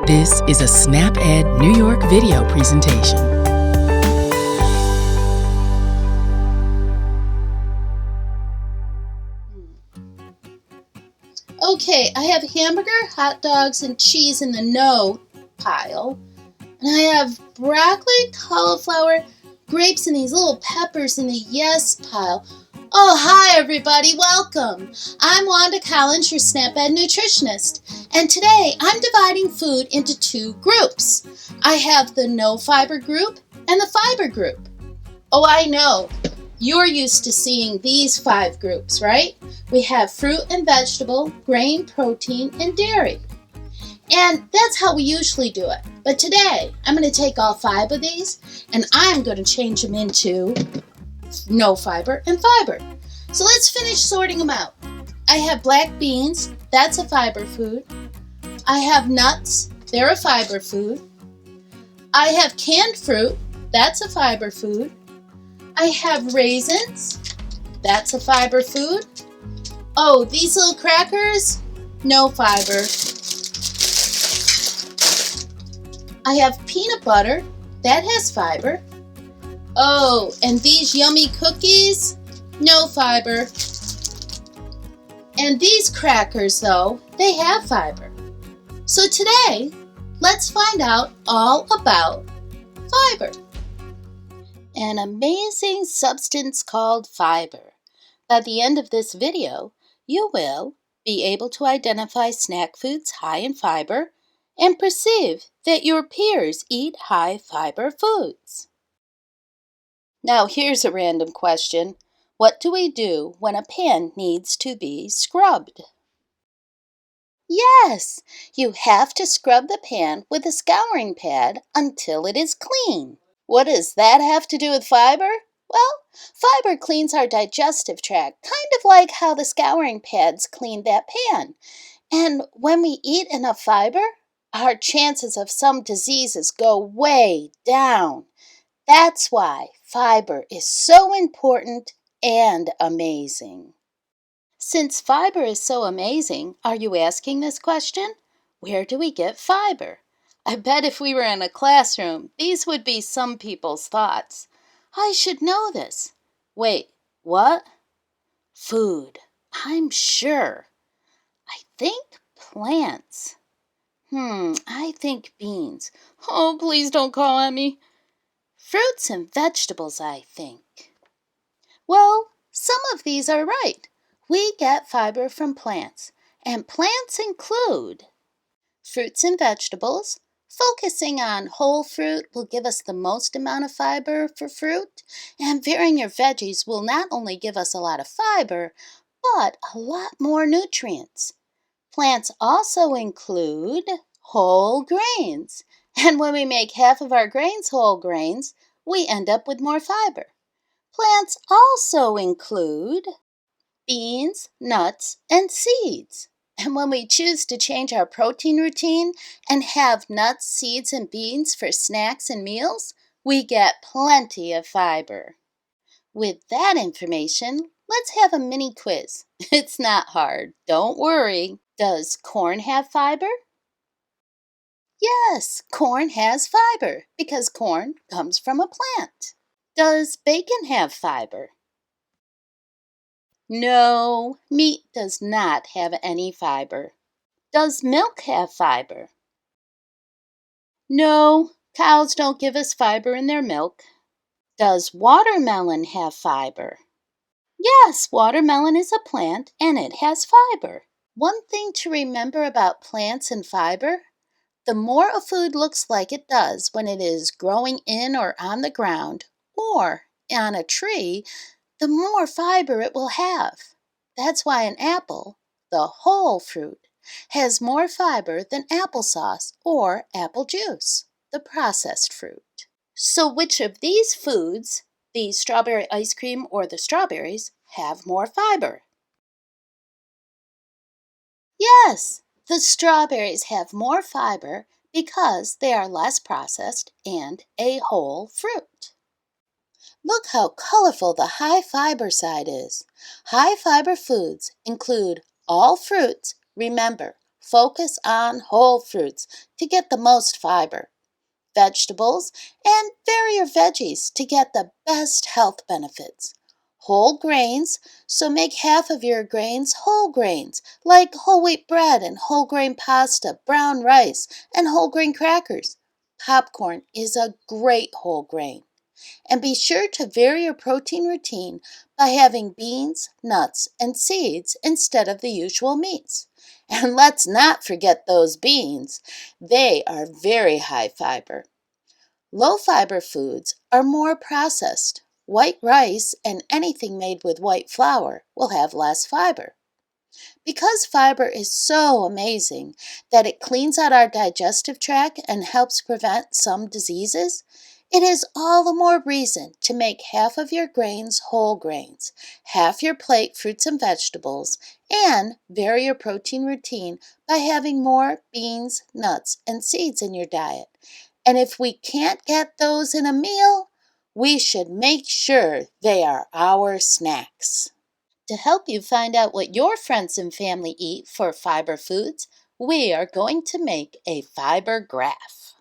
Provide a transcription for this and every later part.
This is a SnapEd New York video presentation. Okay, I have hamburger, hot dogs, and cheese in the no pile. And I have broccoli, cauliflower, grapes, and these little peppers in the yes pile. Oh, hi everybody, welcome. I'm Wanda Collins, your SnapEd nutritionist. And today I'm dividing food into two groups. I have the no fiber group and the fiber group. Oh, I know. You're used to seeing these 5 groups, right? We have fruit and vegetable, grain, protein, and dairy. And that's how we usually do it. But today, I'm going to take all 5 of these, and I'm going to change them into no fiber and fiber. So let's finish sorting them out. I have black beans, that's a fiber food. I have nuts, they're a fiber food. I have canned fruit, that's a fiber food. I have raisins, that's a fiber food. Oh, these little crackers, no fiber. I have peanut butter, that has fiber. Oh, and these yummy cookies, no fiber. And these crackers, though, they have fiber. So today, let's find out all about fiber. An amazing substance called fiber. By the end of this video, you will be able to identify snack foods high in fiber and perceive that your peers eat high fiber foods. Now here's a random question. What do we do when a pan needs to be scrubbed? Yes, you have to scrub the pan with a scouring pad until it is clean. What does that have to do with fiber? Well, fiber cleans our digestive tract, kind of like how the scouring pads clean that pan. And when we eat enough fiber, our chances of some diseases go way down. That's why fiber is so important and amazing. Since fiber is so amazing, are you asking this question? Where do we get fiber? I bet if we were in a classroom, these would be some people's thoughts. I should know this. Wait, what? Food. I'm sure. I think plants. I think beans. Oh, please don't call on me. Fruits and vegetables, I think. Well, some of these are right. We get fiber from plants, and plants include fruits and vegetables. Focusing on whole fruit will give us the most amount of fiber for fruit, and varying your veggies will not only give us a lot of fiber, but a lot more nutrients. Plants also include whole grains, and when we make half of our grains whole grains, we end up with more fiber. Plants also include beans, nuts, and seeds. And when we choose to change our protein routine and have nuts, seeds, and beans for snacks and meals, we get plenty of fiber. With that information, let's have a mini quiz. It's not hard, don't worry. Does corn have fiber? Yes, corn has fiber because corn comes from a plant. Does bacon have fiber? No, meat does not have any fiber. Does milk have fiber? No, cows don't give us fiber in their milk. Does watermelon have fiber? Yes, watermelon is a plant and it has fiber. One thing to remember about plants and fiber, the more a food looks like it does when it is growing in or on the ground or on a tree, the more fiber it will have. That's why an apple, the whole fruit, has more fiber than applesauce or apple juice, the processed fruit. So which of these foods, the strawberry ice cream or the strawberries, have more fiber? Yes, the strawberries have more fiber because they are less processed and a whole fruit. Look how colorful the high fiber side is. High fiber foods include all fruits, remember, Focus on whole fruits to get the most fiber, vegetables, and vary your veggies to get the best health benefits. Whole grains, so make half of your grains whole grains, like whole wheat bread and whole grain pasta, brown rice, and whole grain crackers. Popcorn is a great whole grain. And be sure to vary your protein routine by having beans, nuts, and seeds instead of the usual meats. And let's not forget those beans. They are very high fiber. Low fiber foods are more processed. White rice and anything made with white flour will have less fiber. Because fiber is so amazing that it cleans out our digestive tract and helps prevent some diseases, it is all the more reason to make half of your grains whole grains, half your plate fruits and vegetables, and vary your protein routine by having more beans, nuts, and seeds in your diet. And if we can't get those in a meal, we should make sure they are our snacks. To help you find out what your friends and family eat for fiber foods, we are going to make a fiber graph.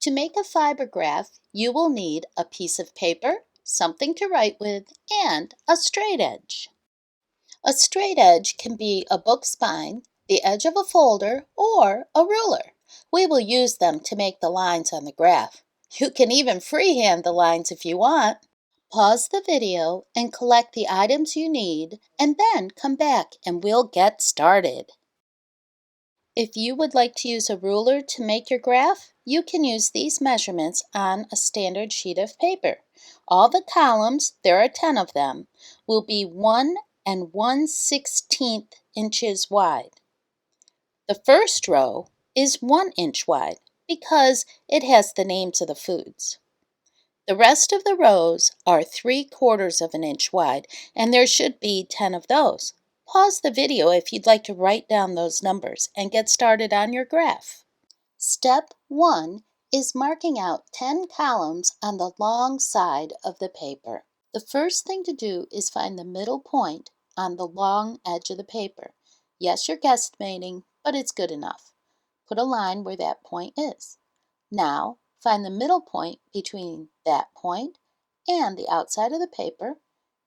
To make a fiber graph, you will need a piece of paper, something to write with, and a straight edge. A straight edge can be a book spine, the edge of a folder, or a ruler. We will use them to make the lines on the graph. You can even freehand the lines if you want. Pause the video and collect the items you need, and then come back and we'll get started. If you would like to use a ruler to make your graph, you can use these measurements on a standard sheet of paper. All the columns, there are 10 of them, will be 1 1/16 inches wide. The first row is 1 inch wide because it has the names of the foods. The rest of the rows are 3/4 of an inch wide, and there should be 10 of those. Pause the video if you'd like to write down those numbers and get started on your graph. Step 1 is marking out 10 columns on the long side of the paper. The first thing to do is find the middle point on the long edge of the paper. Yes, you're guesstimating, but it's good enough. Put a line where that point is. Now, find the middle point between that point and the outside of the paper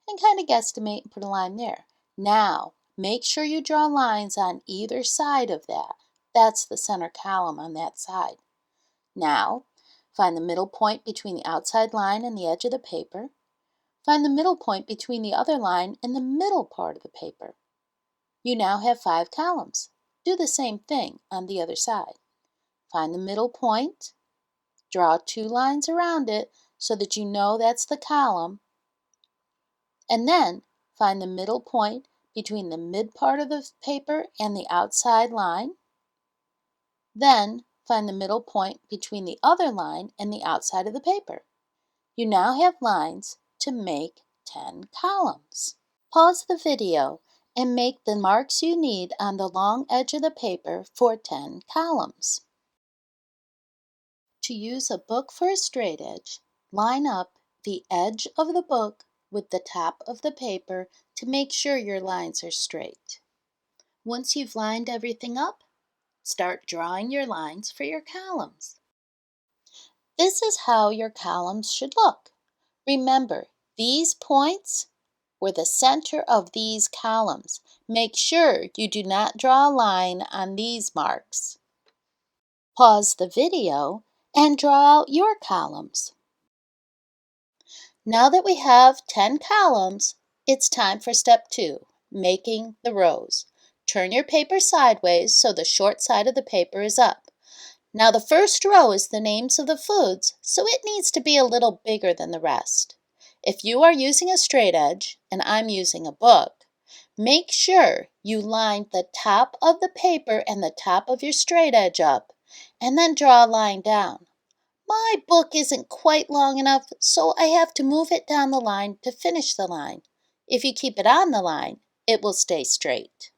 and kind of guesstimate and put a line there. Now, make sure you draw lines on either side of that. That's the center column on that side. Now, find the middle point between the outside line and the edge of the paper. Find the middle point between the other line and the middle part of the paper. You now have 5 columns. Do the same thing on the other side. Find the middle point. Draw 2 lines around it so that you know that's the column. And then find the middle point between the mid part of the paper and the outside line. Then find the middle point between the other line and the outside of the paper. You now have lines to make 10 columns. Pause the video and make the marks you need on the long edge of the paper for 10 columns. To use a book for a straight edge, line up the edge of the book with the top of the paper to make sure your lines are straight. Once you've lined everything up, start drawing your lines for your columns. This is how your columns should look. Remember, these points were the center of these columns. Make sure you do not draw a line on these marks. Pause the video and draw out your columns. Now that we have 10 columns, it's time for step 2, making the rows. Turn your paper sideways so the short side of the paper is up. Now the first row is the names of the foods, so it needs to be a little bigger than the rest. If you are using a straight edge, and I'm using a book, make sure you line the top of the paper and the top of your straight edge up, and then draw a line down. My book isn't quite long enough, so I have to move it down the line to finish the line. If you keep it on the line, it will stay straight.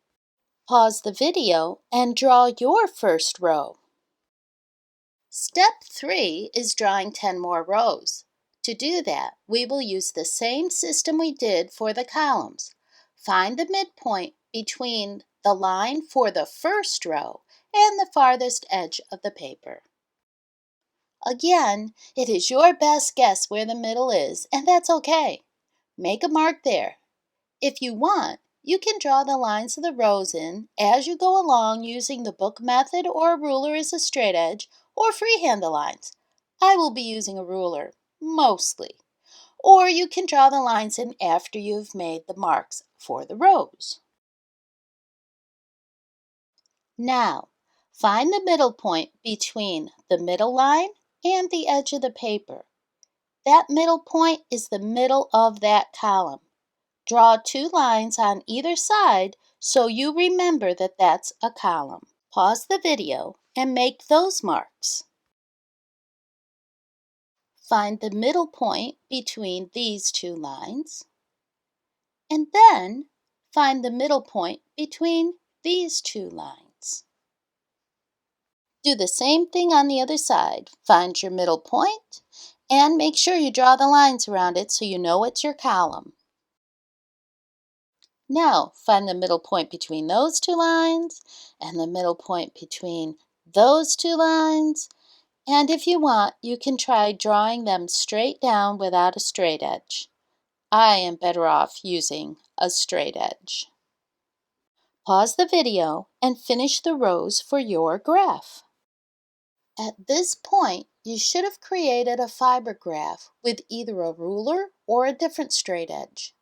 Pause the video and draw your first row. Step 3 is drawing 10 more rows. To do that, we will use the same system we did for the columns. Find the midpoint between the line for the first row and the farthest edge of the paper. Again, it is your best guess where the middle is, and that's okay. Make a mark there. If you want, you can draw the lines of the rows in as you go along using the book method or a ruler as a straight edge, or freehand the lines. I will be using a ruler, mostly. Or you can draw the lines in after you've made the marks for the rows. Now, find the middle point between the middle line and the edge of the paper. That middle point is the middle of that column. Draw two lines on either side so you remember that that's a column. Pause the video and make those marks. Find the middle point between these two lines, and then find the middle point between these two lines. Do the same thing on the other side. Find your middle point and make sure you draw the lines around it so you know it's your column. Now, find the middle point between those two lines and the middle point between those two lines. And if you want, you can try drawing them straight down without a straight edge. I am better off using a straight edge. Pause the video and finish the rows for your graph. At this point, you should have created a fiber graph with either a ruler or a different straight edge.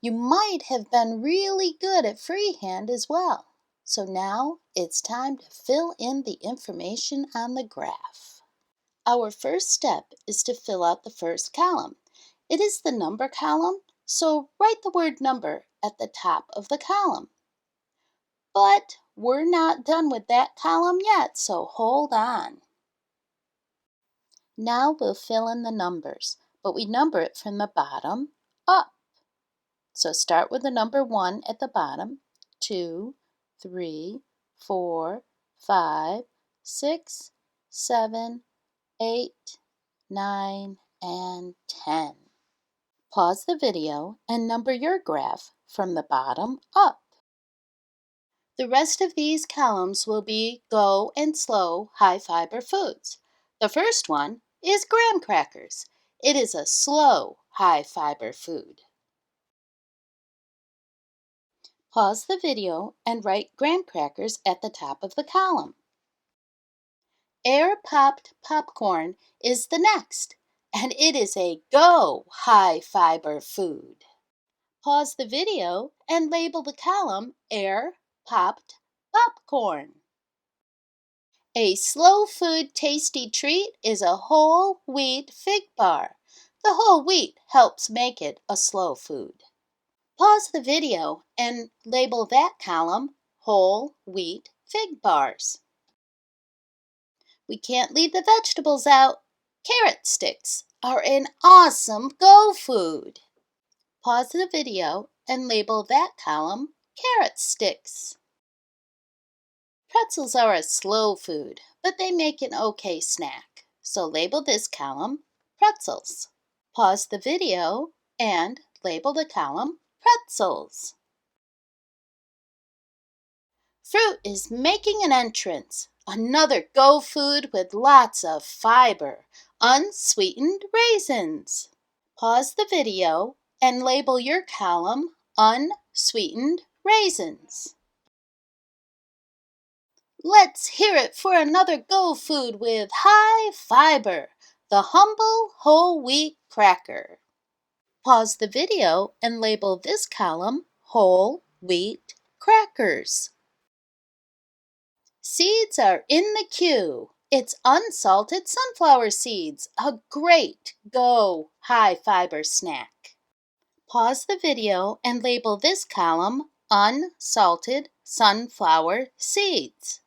You might have been really good at freehand as well. So now it's time to fill in the information on the graph. Our first step is to fill out the first column. It is the number column, so write the word number at the top of the column. But we're not done with that column yet, so hold on. Now we'll fill in the numbers, but we number it from the bottom up. So start with the number 1 at the bottom, 2, 3, 4, 5, 6, 7, 8, 9, and 10. Pause the video and number your graph from the bottom up. The rest of these columns will be go and slow high fiber foods. The first one is graham crackers. It is a slow high fiber food. Pause the video and write graham crackers at the top of the column. Air popped popcorn is the next, and it is a go high fiber food. Pause the video and label the column Air popped popcorn. A slow food tasty treat is a whole wheat fig bar. The whole wheat helps make it a slow food. Pause the video and label that column Whole Wheat Fig Bars. We can't leave the vegetables out. Carrot sticks are an awesome go food. Pause the video and label that column Carrot Sticks. Pretzels are a slow food, but they make an okay snack. So label this column Pretzels. Pause the video and label the column Pretzels. Fruit is making an entrance. Another go food with lots of fiber. Unsweetened raisins. Pause the video and label your column Unsweetened Raisins. Let's hear it for another go food with high fiber, the humble whole wheat cracker. Pause the video and label this column Whole Wheat Crackers. Seeds are in the queue. It's unsalted sunflower seeds, a great go high fiber snack. Pause the video and label this column Unsalted Sunflower Seeds.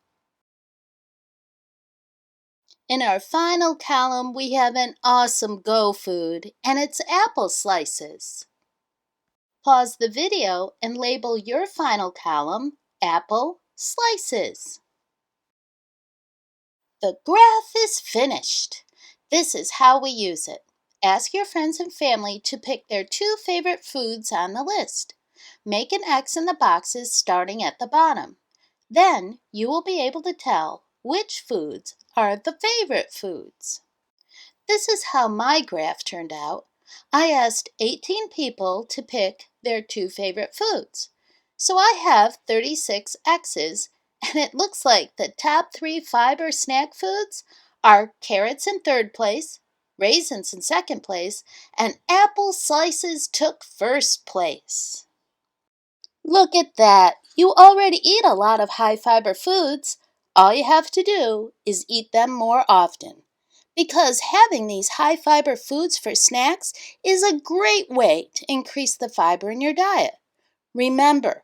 In our final column, we have an awesome go food, and it's apple slices. Pause the video and label your final column Apple Slices. The graph is finished. This is how we use it. Ask your friends and family to pick their 2 favorite foods on the list. Make an X in the boxes starting at the bottom. Then you will be able to tell which foods are the favorite foods. This is how my graph turned out. I asked 18 people to pick their 2 favorite foods. So I have 36 X's, and it looks like the top 3 fiber snack foods are carrots in 3rd place, raisins in 2nd place, and apple slices took 1st place. Look at that! You already eat a lot of high fiber foods. All you have to do is eat them more often. Because having these high fiber foods for snacks is a great way to increase the fiber in your diet. Remember,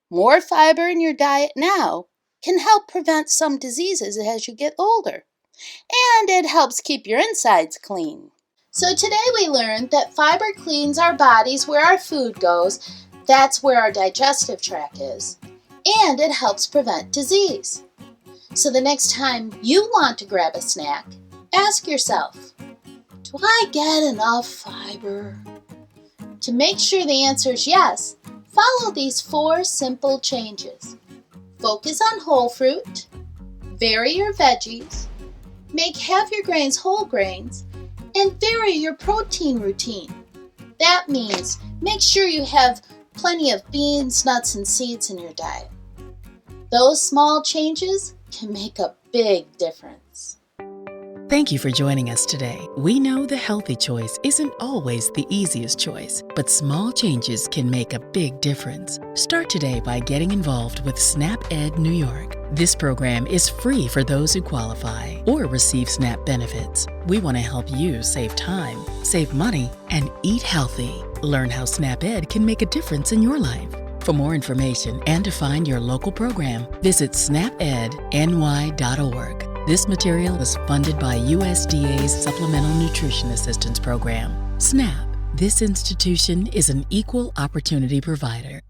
more fiber in your diet now can help prevent some diseases as you get older. And it helps keep your insides clean. So today we learned that fiber cleans our bodies where our food goes. That's where our digestive tract is. And it helps prevent disease. So the next time you want to grab a snack, ask yourself, do I get enough fiber? To make sure the answer is yes, follow these 4 simple changes. Focus on whole fruit, vary your veggies, make half your grains whole grains, and vary your protein routine. That means make sure you have plenty of beans, nuts, and seeds in your diet. Those small changes can make a big difference. Thank you for joining us today. We know the healthy choice isn't always the easiest choice, but small changes can make a big difference. Start today by getting involved with SNAP Ed New York. This program is free for those who qualify or receive SNAP benefits. We want to help you save time, save money, and eat healthy. Learn how SNAP Ed can make a difference in your life. For more information and to find your local program, visit snapedny.org. This material was funded by USDA's Supplemental Nutrition Assistance Program. SNAP. This institution is an equal opportunity provider.